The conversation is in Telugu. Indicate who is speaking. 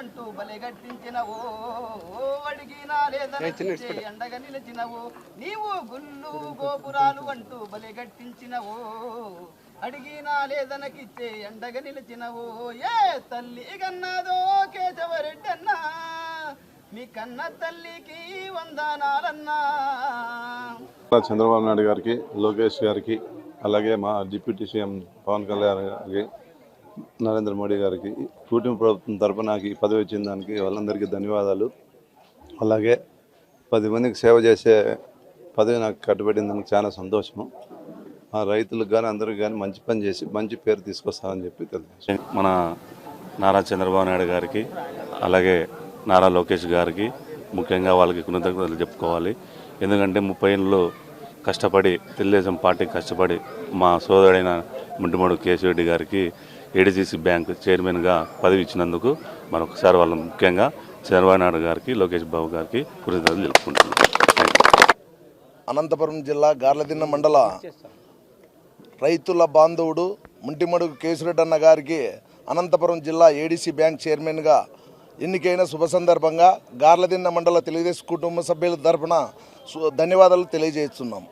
Speaker 1: అంటూ బలెగట్టించినవో అడిగినా లేదనకిచ్చే ఎండగా నిలిచినవో నీవు గుళ్ళు గోపురాలు అంటూ బలెగట్టించినవో అడిగినా లేదనకిచ్చే ఎండగా నిలిచినవో ఏ తల్లి కన్నదో కేశవరెడ్డన్నా మీ కన్న తల్లికి వందనాలన్నా.
Speaker 2: చంద్రబాబు నాయుడు గారికి, లోకేష్ గారికి, అలాగే మా డిప్యూటీ సీఎం పవన్ కళ్యాణ్ గారికి, నరేంద్ర మోడీ గారికి కూటమి ప్రభుత్వం తరపున నాకు ఈ పదవి వచ్చిన దానికి వాళ్ళందరికీ ధన్యవాదాలు. అలాగే 10 మందికి సేవ చేసే పదవి నాకు కట్టుబడిందానికి చాలా సంతోషం. మా రైతులకు కానీ అందరికి కానీ మంచి పని చేసి మంచి పేరు తీసుకొస్తామని చెప్పి తెలియజేస్తాను.
Speaker 3: మన నారా చంద్రబాబు నాయుడు గారికి, అలాగే నారా లోకేష్ గారికి ముఖ్యంగా వాళ్ళకి కృతజ్ఞతలు చెప్పుకోవాలి. ఎందుకంటే 30 ఏళ్ళు కష్టపడి తెలుగుదేశం పార్టీ కష్టపడి మా సోదరుడైన ముంటిమడు కేశవరెడ్డి గారికి ఏడీసీసీ బ్యాంక్ చైర్మన్గా పదవి ఇచ్చినందుకు మరొకసారి వాళ్ళ ముఖ్యంగా చంద్రబాబు నాయుడు గారికి, లోకేష్ బాబు గారికి కృతజ్ఞతలు తెలుపుకుంటున్నాను.
Speaker 4: అనంతపురం జిల్లా గార్లదిన్న మండల రైతుల బాంధవుడు ముంటిమడుగు కేశవరెడ్డి అన్న గారికి అనంతపురం జిల్లా ఏడీసీ బ్యాంక్ చైర్మన్గా ఎన్నికైన శుభ సందర్భంగా గార్లదిన్న మండల తెలుగుదేశం కుటుంబ సభ్యుల తరఫున ధన్యవాదాలు తెలియజేస్తున్నాం.